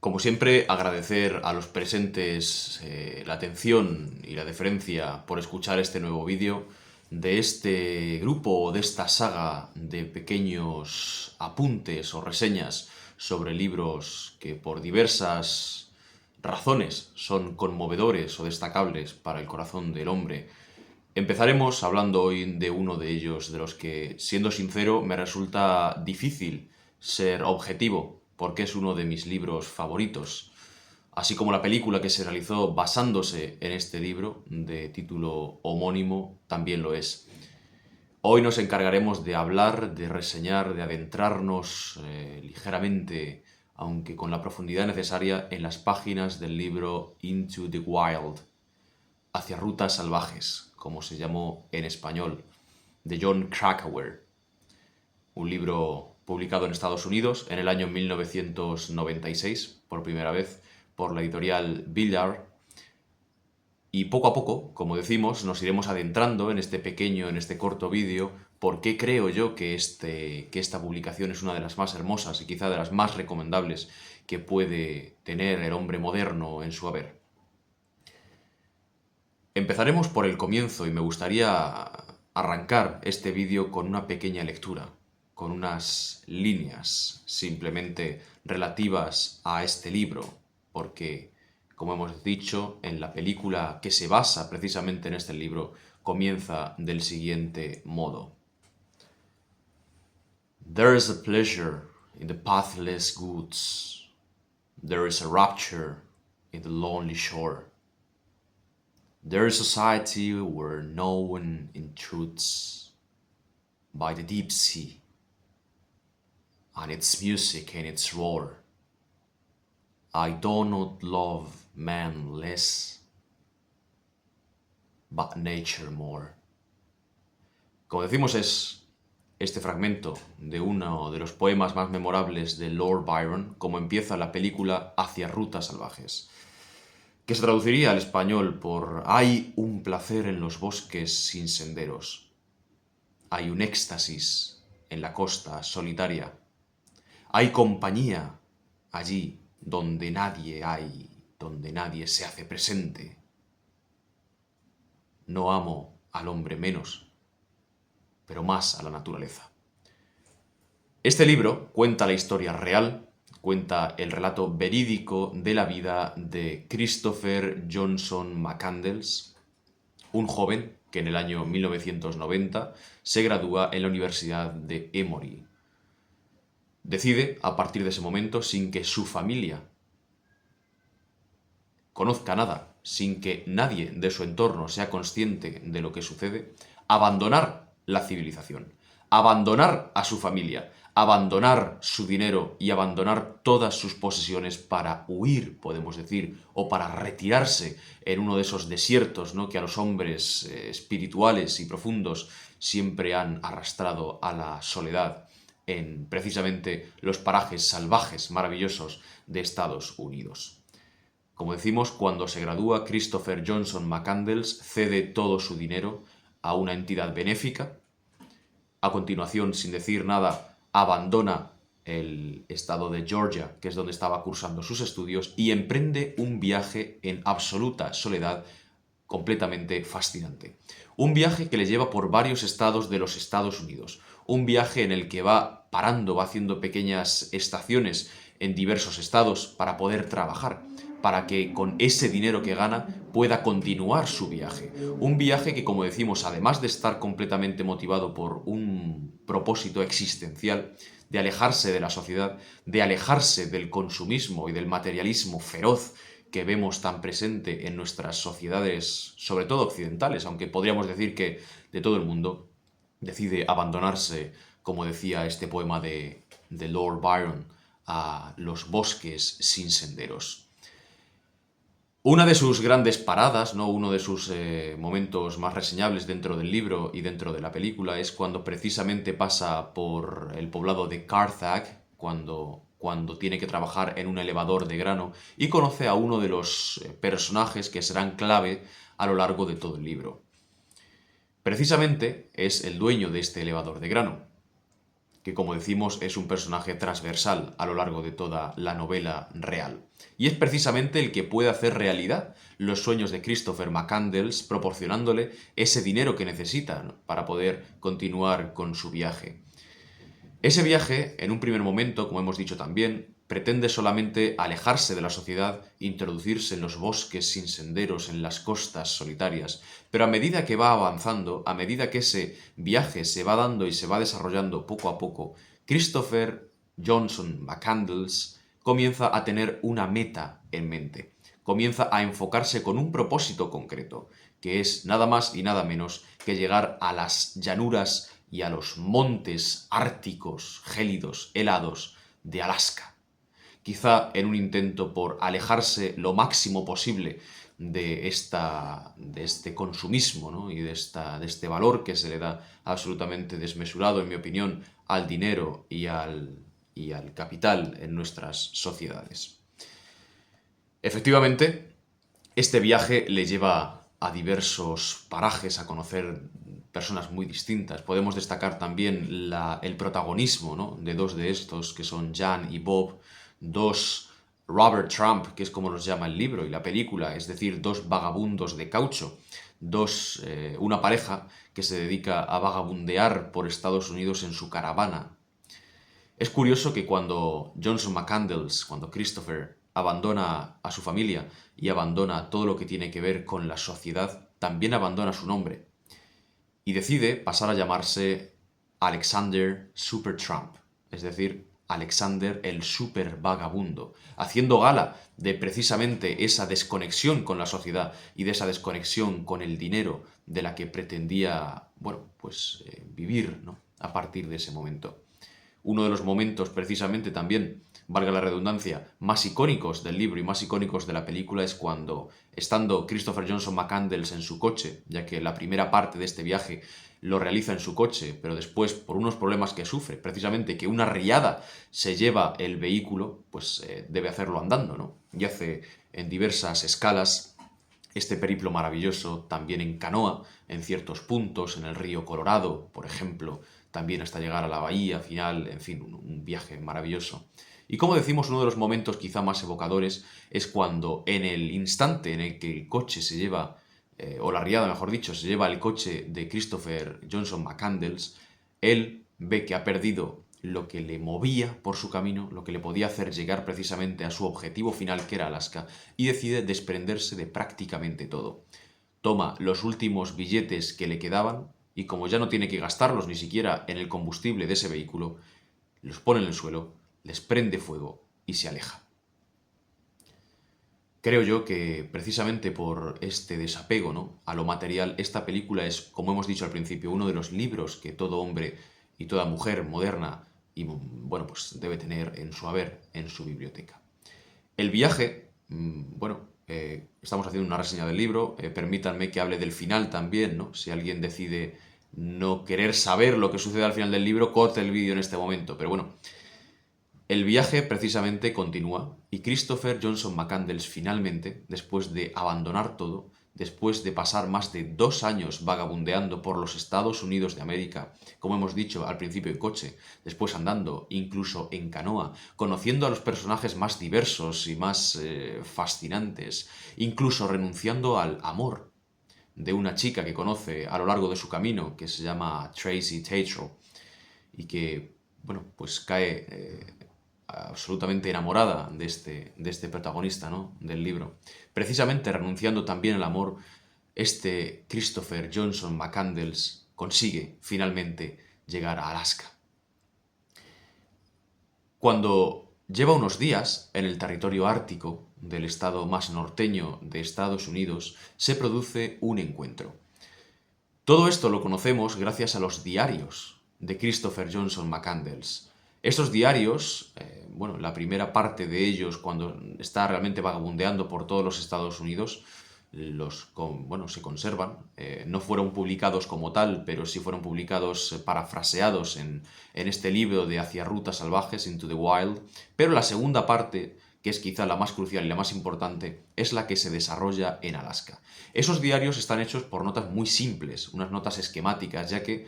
Como siempre, agradecer a los presentes la atención y la deferencia por escuchar este nuevo vídeo de este grupo o de esta saga de pequeños apuntes o reseñas sobre libros que por diversas razones son conmovedores o destacables para el corazón del hombre. Empezaremos hablando hoy de uno de ellos, de los que, siendo sincero, me resulta difícil ser objetivo, porque es uno de mis libros favoritos, así como la película que se realizó basándose en este libro, de título homónimo, también lo es. Hoy nos encargaremos de hablar, de reseñar, de adentrarnos ligeramente, aunque con la profundidad necesaria, en las páginas del libro Into the Wild, Hacia rutas salvajes, como se llamó en español, de Jon Krakauer, un libro publicado en Estados Unidos en el año 1996, por primera vez, por la editorial Villard. Y poco a poco, como decimos, nos iremos adentrando en este corto vídeo, por qué creo yo que esta publicación es una de las más hermosas y quizá de las más recomendables que puede tener el hombre moderno en su haber. Empezaremos por el comienzo y me gustaría arrancar este vídeo con una pequeña lectura, con unas líneas simplemente relativas a este libro, porque, como hemos dicho, en la película que se basa precisamente en este libro comienza del siguiente modo. There is a pleasure in the pathless woods. There is a rapture in the lonely shore. There is a society where no one intrudes by the deep sea, and its music and its roar. I do not love man less, but nature more. Como decimos, es este fragmento de uno de los poemas más memorables de Lord Byron, como empieza la película Hacia rutas salvajes, que se traduciría al español por hay un placer en los bosques sin senderos, hay un éxtasis en la costa solitaria, hay compañía allí donde nadie se hace presente. No amo al hombre menos, pero más a la naturaleza. Este libro cuenta la historia real, cuenta el relato verídico de la vida de Christopher Johnson McCandless, un joven que en el año 1990 se gradúa en la Universidad de Emory. Decide, a partir de ese momento, sin que su familia conozca nada, sin que nadie de su entorno sea consciente de lo que sucede, abandonar la civilización, abandonar a su familia, abandonar su dinero y abandonar todas sus posesiones para huir, podemos decir, o para retirarse en uno de esos desiertos, ¿no?, que a los hombres espirituales y profundos siempre han arrastrado a la soledad, en precisamente los parajes salvajes maravillosos de Estados Unidos. Como decimos, cuando se gradúa, Christopher Johnson McCandless cede todo su dinero a una entidad benéfica. A continuación, sin decir nada, abandona el estado de Georgia, que es donde estaba cursando sus estudios, y emprende un viaje en absoluta soledad completamente fascinante. Un viaje que le lleva por varios estados de los Estados Unidos. Un viaje en el que va parando, va haciendo pequeñas estaciones en diversos estados para poder trabajar, para que con ese dinero que gana pueda continuar su viaje. Un viaje que, como decimos, además de estar completamente motivado por un propósito existencial, de alejarse de la sociedad, de alejarse del consumismo y del materialismo feroz que vemos tan presente en nuestras sociedades, sobre todo occidentales, aunque podríamos decir que de todo el mundo, decide abandonarse, como decía este poema de Lord Byron, a los bosques sin senderos. Una de sus grandes paradas, ¿no?, uno de sus momentos más reseñables dentro del libro y dentro de la película, es cuando precisamente pasa por el poblado de Carthage, cuando tiene que trabajar en un elevador de grano, y conoce a uno de los personajes que serán clave a lo largo de todo el libro. Precisamente es el dueño de este elevador de grano, que como decimos es un personaje transversal a lo largo de toda la novela real. Y es precisamente el que puede hacer realidad los sueños de Christopher McCandless, proporcionándole ese dinero que necesita, ¿no?, para poder continuar con su viaje. Ese viaje, en un primer momento, como hemos dicho también, pretende solamente alejarse de la sociedad, introducirse en los bosques sin senderos, en las costas solitarias, pero a medida que va avanzando, a medida que ese viaje se va dando y se va desarrollando poco a poco, Christopher Johnson McCandless comienza a tener una meta en mente, comienza a enfocarse con un propósito concreto, que es nada más y nada menos que llegar a las llanuras y a los montes árticos, gélidos, helados de Alaska. Quizá en un intento por alejarse lo máximo posible de este consumismo, ¿no?, y de este valor que se le da absolutamente desmesurado, en mi opinión, al dinero y al capital en nuestras sociedades. Efectivamente, este viaje le lleva a diversos parajes, a conocer personas muy distintas. Podemos destacar también el protagonismo, ¿no?, de dos de estos, que son Jan y Bob, dos Robert Trump, que es como los llama el libro y la película, es decir, dos vagabundos de caucho, una pareja que se dedica a vagabundear por Estados Unidos en su caravana. Es curioso que cuando Johnson McCandless, cuando Christopher abandona a su familia y abandona todo lo que tiene que ver con la sociedad, también abandona su nombre y decide pasar a llamarse Alexander Supertramp, es decir, Alexander el super vagabundo, haciendo gala de precisamente esa desconexión con la sociedad y de esa desconexión con el dinero de la que pretendía, vivir, ¿no?, a partir de ese momento. Uno de los momentos, precisamente también, valga la redundancia, más icónicos del libro y más icónicos de la película es cuando, estando Christopher Johnson McCandless en su coche, ya que la primera parte de este viaje lo realiza en su coche, pero después, por unos problemas que sufre, precisamente que una riada se lleva el vehículo, debe hacerlo andando, ¿no? Y hace en diversas escalas este periplo maravilloso, también en canoa, en ciertos puntos, en el río Colorado, por ejemplo, también hasta llegar a la bahía final, en fin, un viaje maravilloso. Y como decimos, uno de los momentos quizá más evocadores es cuando en el instante en el que el coche se lleva, o la riada mejor dicho, se lleva el coche de Christopher Johnson McCandless, él ve que ha perdido lo que le movía por su camino, lo que le podía hacer llegar precisamente a su objetivo final, que era Alaska, y decide desprenderse de prácticamente todo. Toma los últimos billetes que le quedaban y, como ya no tiene que gastarlos ni siquiera en el combustible de ese vehículo, los pone en el suelo, les prende fuego y se aleja. Creo yo que precisamente por este desapego, ¿no?, a lo material, esta película es, como hemos dicho al principio, uno de los libros que todo hombre y toda mujer moderna debe tener en su haber, en su biblioteca. El viaje, estamos haciendo una reseña del libro, permítanme que hable del final también, ¿no? Si alguien decide no querer saber lo que sucede al final del libro, corte el vídeo en este momento, pero bueno. El viaje precisamente continúa y Christopher Johnson McCandless finalmente, después de abandonar todo, después de pasar más de 2 años vagabundeando por los Estados Unidos de América, como hemos dicho al principio en coche, después andando, incluso en canoa, conociendo a los personajes más diversos y más fascinantes, incluso renunciando al amor de una chica que conoce a lo largo de su camino, que se llama Tracy Tatro, y que, cae absolutamente enamorada de este protagonista, ¿no?, del libro. Precisamente renunciando también al amor, este Christopher Johnson McCandless consigue finalmente llegar a Alaska. Cuando lleva unos días en el territorio ártico del estado más norteño de Estados Unidos, se produce un encuentro. Todo esto lo conocemos gracias a los diarios de Christopher Johnson McCandless. Estos diarios, la primera parte de ellos, cuando está realmente vagabundeando por todos los Estados Unidos, se conservan. No fueron publicados como tal, pero sí fueron publicados parafraseados en este libro de Hacia Rutas Salvajes, Into the Wild. Pero la segunda parte, que es quizá la más crucial y la más importante, es la que se desarrolla en Alaska. Esos diarios están hechos por notas muy simples, unas notas esquemáticas, ya que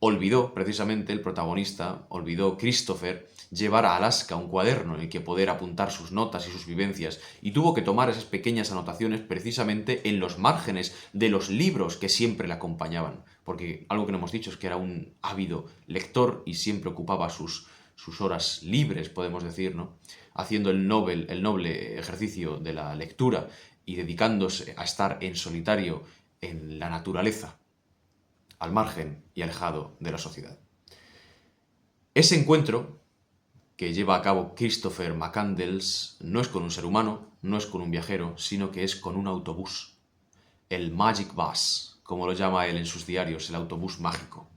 olvidó, precisamente el protagonista, olvidó Christopher llevar a Alaska un cuaderno en el que poder apuntar sus notas y sus vivencias, y tuvo que tomar esas pequeñas anotaciones precisamente en los márgenes de los libros que siempre le acompañaban, porque algo que no hemos dicho es que era un ávido lector y siempre ocupaba sus horas libres, podemos decir, ¿no? Haciendo el noble ejercicio de la lectura y dedicándose a estar en solitario en la naturaleza, al margen y alejado de la sociedad. Ese encuentro que lleva a cabo Christopher McCandless no es con un ser humano, no es con un viajero, sino que es con un autobús. El Magic Bus, como lo llama él en sus diarios, el autobús mágico.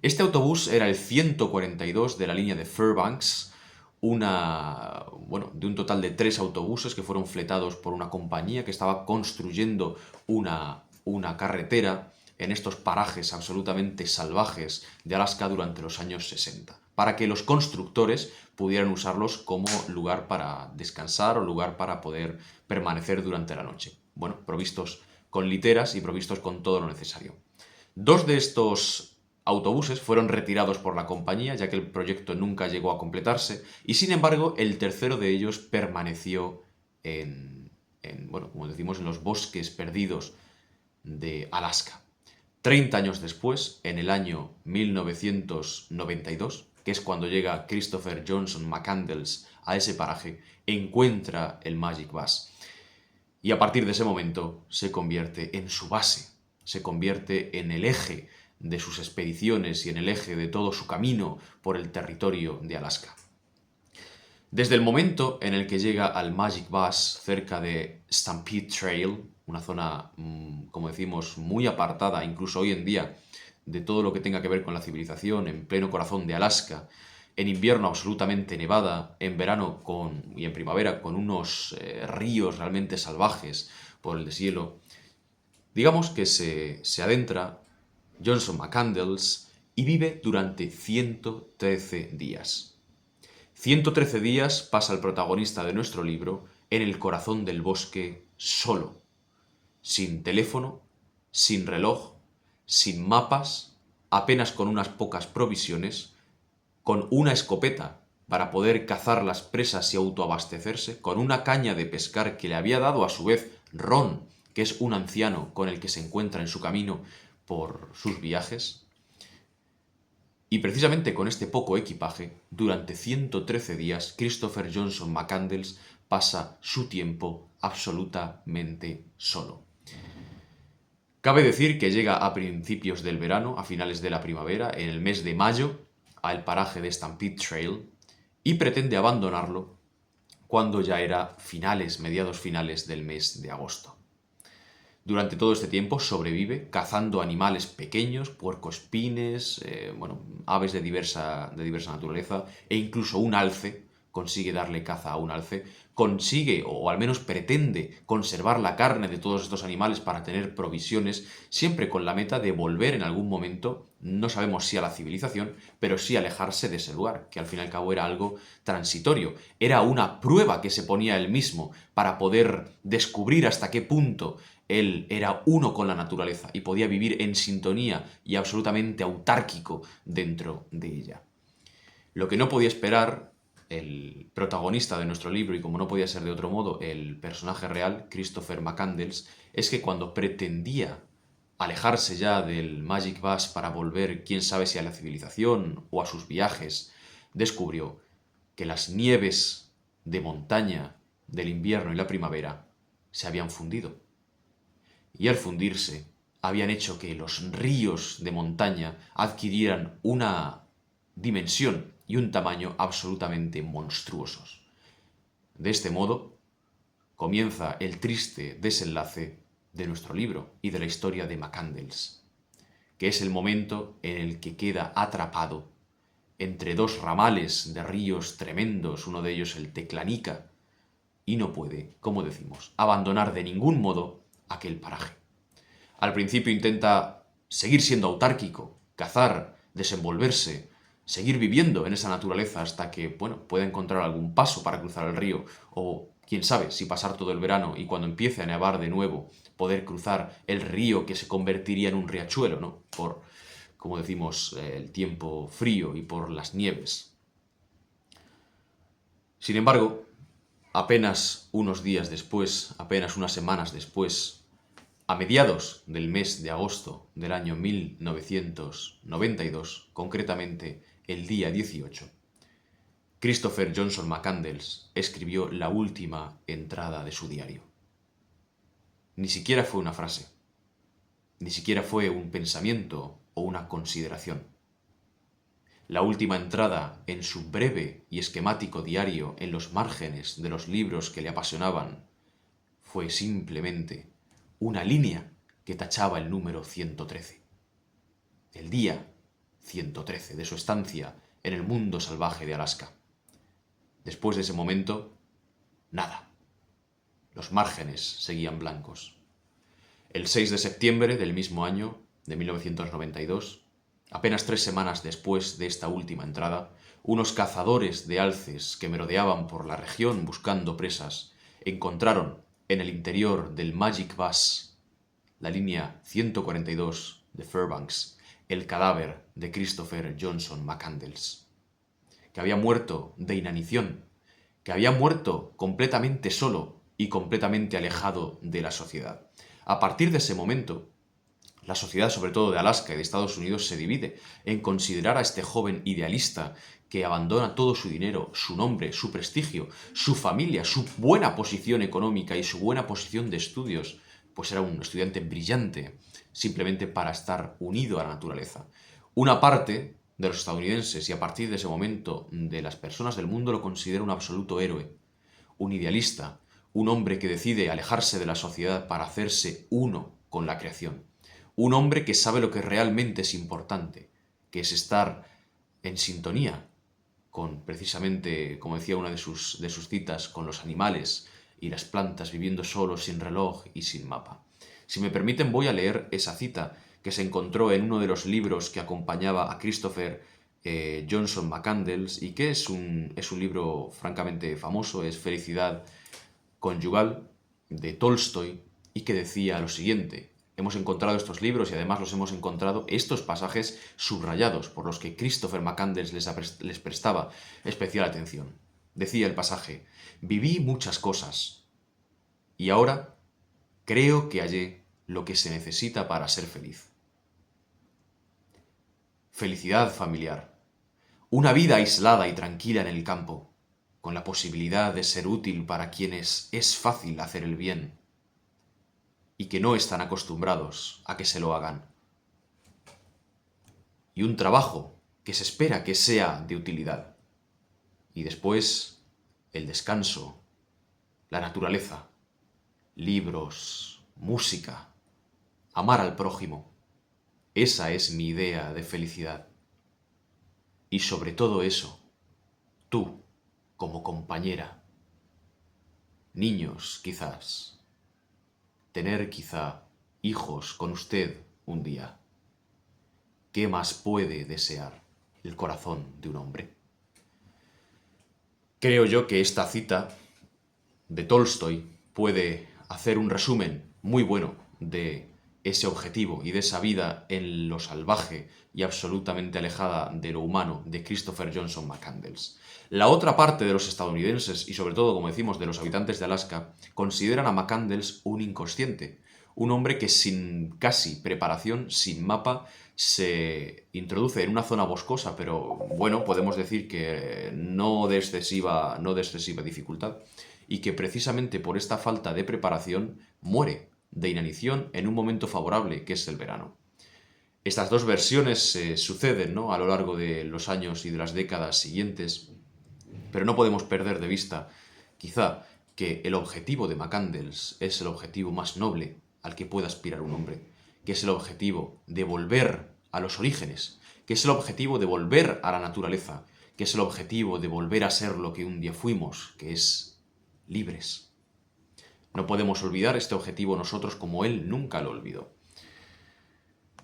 Este autobús era el 142 de la línea de Fairbanks, de un total de 3 autobuses que fueron fletados por una compañía que estaba construyendo una carretera en estos parajes absolutamente salvajes de Alaska durante los años 60, para que los constructores pudieran usarlos como lugar para descansar o lugar para poder permanecer durante la noche. Bueno, provistos con literas y provistos con todo lo necesario. 2 de estos autobuses fueron retirados por la compañía, ya que el proyecto nunca llegó a completarse, y sin embargo el tercero de ellos permaneció como decimos, en los bosques perdidos de Alaska. 30 años después, en el año 1992, que es cuando llega Christopher Johnson McCandless a ese paraje, encuentra el Magic Bus. Y a partir de ese momento se convierte en su base, se convierte en el eje de sus expediciones y en el eje de todo su camino por el territorio de Alaska. Desde el momento en el que llega al Magic Bus cerca de Stampede Trail, una zona, como decimos, muy apartada, incluso hoy en día, de todo lo que tenga que ver con la civilización, en pleno corazón de Alaska, en invierno absolutamente nevada, en verano y en primavera con unos ríos realmente salvajes por el deshielo, digamos que se adentra Johnson McCandless y vive durante 113 días. 113 días pasa el protagonista de nuestro libro en el corazón del bosque solo, sin teléfono, sin reloj, sin mapas, apenas con unas pocas provisiones, con una escopeta para poder cazar las presas y autoabastecerse, con una caña de pescar que le había dado a su vez Ron, que es un anciano con el que se encuentra en su camino por sus viajes. Y precisamente con este poco equipaje, durante 113 días, Christopher Johnson McCandless pasa su tiempo absolutamente solo. Cabe decir que llega a principios del verano, a finales de la primavera, en el mes de mayo, al paraje de Stampede Trail, y pretende abandonarlo cuando ya era mediados finales del mes de agosto. Durante todo este tiempo sobrevive cazando animales pequeños, puercoespines, aves de diversa naturaleza, e incluso un alce, consigue darle caza a un alce, consigue, o al menos pretende, conservar la carne de todos estos animales para tener provisiones, siempre con la meta de volver en algún momento, no sabemos si a la civilización, pero sí alejarse de ese lugar, que al fin y al cabo era algo transitorio. Era una prueba que se ponía él mismo para poder descubrir hasta qué punto él era uno con la naturaleza y podía vivir en sintonía y absolutamente autárquico dentro de ella. Lo que no podía esperar el protagonista de nuestro libro, y como no podía ser de otro modo, el personaje real, Christopher McCandless, es que cuando pretendía alejarse ya del Magic Bus para volver, quién sabe si a la civilización o a sus viajes, descubrió que las nieves de montaña del invierno y la primavera se habían fundido. Y al fundirse, habían hecho que los ríos de montaña adquirieran una dimensión y un tamaño absolutamente monstruosos. De este modo, comienza el triste desenlace de nuestro libro y de la historia de McCandless, que es el momento en el que queda atrapado entre 2 ramales de ríos tremendos, uno de ellos el Teclanica, y no puede, como decimos, abandonar de ningún modo aquel paraje. Al principio intenta seguir siendo autárquico, cazar, desenvolverse, seguir viviendo en esa naturaleza hasta que, pueda encontrar algún paso para cruzar el río, o quién sabe si pasar todo el verano y cuando empiece a nevar de nuevo, poder cruzar el río que se convertiría en un riachuelo, ¿no? como decimos, el tiempo frío y por las nieves. Sin embargo, apenas unos días después, apenas unas semanas después, a mediados del mes de agosto del año 1992, concretamente el día 18, Christopher Johnson McCandless escribió la última entrada de su diario. Ni siquiera fue una frase, ni siquiera fue un pensamiento o una consideración. La última entrada en su breve y esquemático diario en los márgenes de los libros que le apasionaban fue simplemente una línea que tachaba el número 113. El día 113 de su estancia en el mundo salvaje de Alaska. Después de ese momento, nada. Los márgenes seguían blancos. El 6 de septiembre del mismo año, de 1992, apenas 3 semanas después de esta última entrada, unos cazadores de alces que merodeaban por la región buscando presas encontraron en el interior del Magic Bus, la línea 142 de Fairbanks, el cadáver de Christopher Johnson McCandless, que había muerto de inanición, que había muerto completamente solo y completamente alejado de la sociedad. A partir de ese momento, la sociedad, sobre todo de Alaska y de Estados Unidos, se divide en considerar a este joven idealista que abandona todo su dinero, su nombre, su prestigio, su familia, su buena posición económica y su buena posición de estudios, pues era un estudiante brillante, simplemente para estar unido a la naturaleza. Una parte de los estadounidenses y a partir de ese momento de las personas del mundo lo considera un absoluto héroe, un idealista, un hombre que decide alejarse de la sociedad para hacerse uno con la creación. Un hombre que sabe lo que realmente es importante, que es estar en sintonía con, precisamente, como decía una de sus citas, con los animales y las plantas, viviendo solos, sin reloj y sin mapa. Si me permiten, voy a leer esa cita que se encontró en uno de los libros que acompañaba a Christopher Johnson McCandless y que es un libro francamente famoso, es Felicidad Conyugal, de Tolstoy, y que decía lo siguiente. Hemos encontrado estos libros y además los hemos encontrado estos pasajes subrayados por los que Christopher McCandless les prestaba especial atención. Decía el pasaje: viví muchas cosas y ahora creo que hallé lo que se necesita para ser feliz. Felicidad familiar. Una vida aislada y tranquila en el campo, con la posibilidad de ser útil para quienes es fácil hacer el bien y que no están acostumbrados a que se lo hagan. Y un trabajo que se espera que sea de utilidad. Y después, el descanso, la naturaleza, libros, música, amar al prójimo. Esa es mi idea de felicidad. Y sobre todo eso, tú, como compañera. Niños, quizás. Tener quizá hijos con usted un día. ¿Qué más puede desear el corazón de un hombre? Creo yo que esta cita de Tolstoy puede hacer un resumen muy bueno de ese objetivo y de esa vida en lo salvaje y absolutamente alejada de lo humano de Christopher Johnson McCandless. La otra parte de los estadounidenses y sobre todo, como decimos, de los habitantes de Alaska, consideran a McCandless un inconsciente, un hombre que sin casi preparación, sin mapa, se introduce en una zona boscosa, pero bueno, podemos decir que no de excesiva dificultad, y que precisamente por esta falta de preparación muere de inanición en un momento favorable, que es el verano. Estas dos versiones se suceden, ¿no?, a lo largo de los años y de las décadas siguientes, pero no podemos perder de vista, quizá, que el objetivo de McCandless es el objetivo más noble al que pueda aspirar un hombre, que es el objetivo de volver a los orígenes, que es el objetivo de volver a la naturaleza, que es el objetivo de volver a ser lo que un día fuimos, que es libres. No podemos olvidar este objetivo nosotros como él nunca lo olvidó.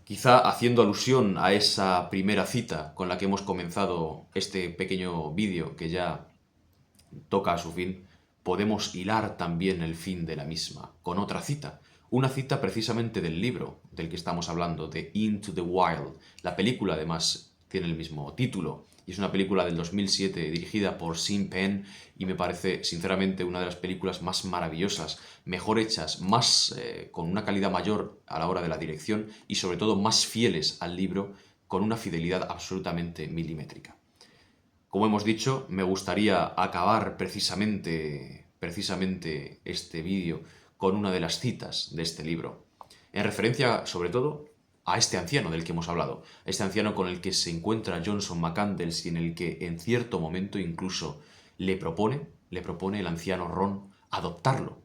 Quizá haciendo alusión a esa primera cita con la que hemos comenzado este pequeño vídeo que ya toca a su fin, podemos hilar también el fin de la misma con otra cita, una cita precisamente del libro del que estamos hablando, de Into the Wild. La película además tiene el mismo título y es una película del 2007 dirigida por Sean Penn y me parece sinceramente una de las películas más maravillosas, mejor hechas, más con una calidad mayor a la hora de la dirección y sobre todo más fieles al libro con una fidelidad absolutamente milimétrica. Como hemos dicho, me gustaría acabar precisamente este vídeo con una de las citas de este libro, en referencia sobre todo a este anciano del que hemos hablado, este anciano con el que se encuentra Johnson McCandless y en el que en cierto momento incluso le propone el anciano Ron adoptarlo,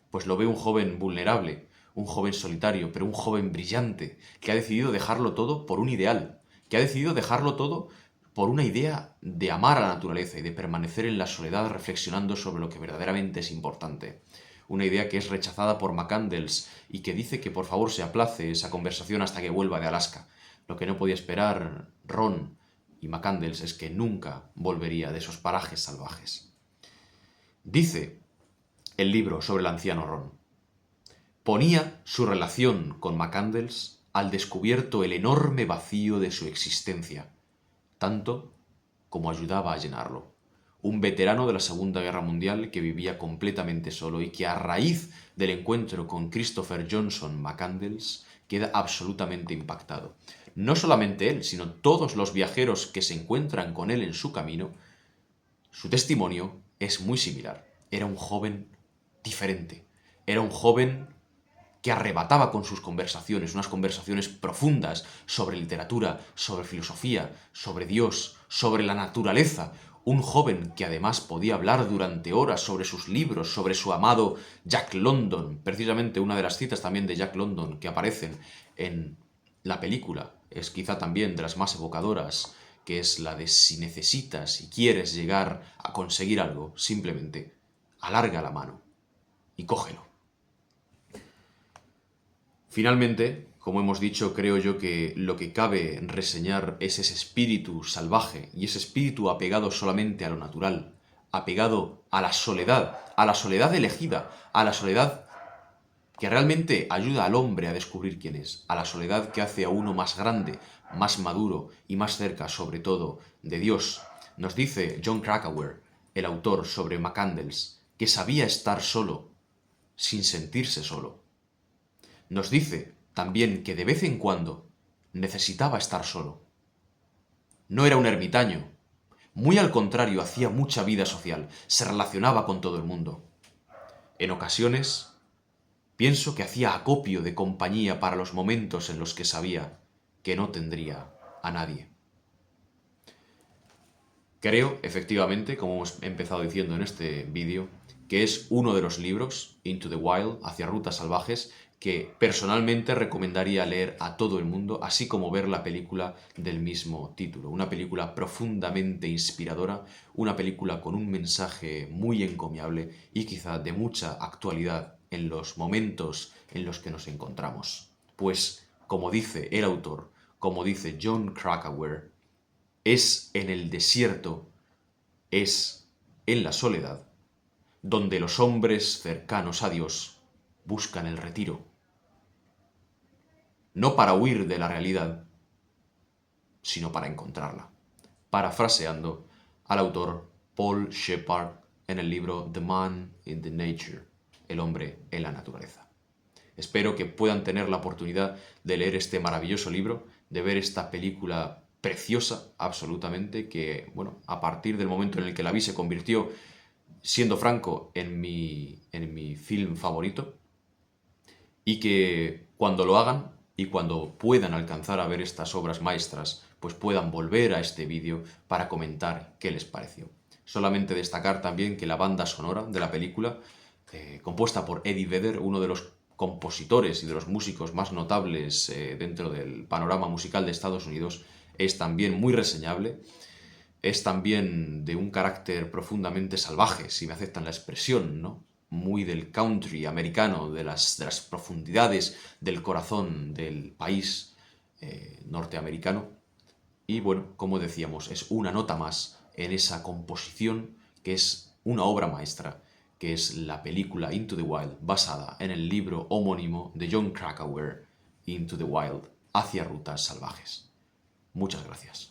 pues lo ve un joven vulnerable, un joven solitario, pero un joven brillante, que ha decidido dejarlo todo por un ideal, que ha decidido dejarlo todo por una idea de amar a la naturaleza y de permanecer en la soledad reflexionando sobre lo que verdaderamente es importante. Una idea que es rechazada por McCandless y que dice que por favor se aplace esa conversación hasta que vuelva de Alaska. Lo que no podía esperar Ron y McCandless es que nunca volvería de esos parajes salvajes. Dice el libro sobre el anciano Ron: ponía su relación con McCandless al descubierto el enorme vacío de su existencia, tanto como ayudaba a llenarlo. Un veterano de la Segunda Guerra Mundial que vivía completamente solo y que a raíz del encuentro con Christopher Johnson McCandless queda absolutamente impactado. No solamente él, sino todos los viajeros que se encuentran con él en su camino, su testimonio es muy similar. Era un joven diferente. Era un joven que arrebataba con sus conversaciones, unas conversaciones profundas sobre literatura, sobre filosofía, sobre Dios, sobre la naturaleza. Un joven que además podía hablar durante horas sobre sus libros, sobre su amado Jack London. Precisamente una de las citas también de Jack London que aparecen en la película es quizá también de las más evocadoras, que es la de: si necesitas y quieres llegar a conseguir algo, simplemente alarga la mano y cógelo. Finalmente, como hemos dicho, creo yo que lo que cabe reseñar es ese espíritu salvaje y ese espíritu apegado solamente a lo natural, apegado a la soledad elegida, a la soledad que realmente ayuda al hombre a descubrir quién es, a la soledad que hace a uno más grande, más maduro y más cerca, sobre todo, de Dios. Nos dice Jon Krakauer, el autor, sobre McCandless, que sabía estar solo, sin sentirse solo. Nos dice también que de vez en cuando necesitaba estar solo. No era un ermitaño. Muy al contrario, hacía mucha vida social, se relacionaba con todo el mundo. En ocasiones, pienso que hacía acopio de compañía para los momentos en los que sabía que no tendría a nadie. Creo, efectivamente, como hemos empezado diciendo en este vídeo, que es uno de los libros, Into the Wild, Hacia Rutas Salvajes, que personalmente recomendaría leer a todo el mundo, así como ver la película del mismo título. Una película profundamente inspiradora, una película con un mensaje muy encomiable y quizá de mucha actualidad en los momentos en los que nos encontramos. Pues, como dice el autor, como dice Jon Krakauer, es en el desierto, es en la soledad, donde los hombres cercanos a Dios buscan el retiro. No para huir de la realidad, sino para encontrarla. Parafraseando al autor Paul Shepard en el libro The Man in the Nature, el hombre en la naturaleza. Espero que puedan tener la oportunidad de leer este maravilloso libro, de ver esta película preciosa, absolutamente, que, bueno, a partir del momento en el que la vi se convirtió, siendo franco, en mi film favorito, y que cuando lo hagan y cuando puedan alcanzar a ver estas obras maestras, pues puedan volver a este vídeo para comentar qué les pareció. Solamente destacar también que la banda sonora de la película, compuesta por Eddie Vedder, uno de los compositores y de los músicos más notables dentro del panorama musical de Estados Unidos, es también muy reseñable. Es también de un carácter profundamente salvaje, si me aceptan la expresión, ¿no? Muy del country americano, de las profundidades del corazón del país norteamericano. Y bueno, como decíamos, es una nota más en esa composición que es una obra maestra que es la película Into the Wild, basada en el libro homónimo de Jon Krakauer, Into the Wild, hacia rutas salvajes. Muchas gracias.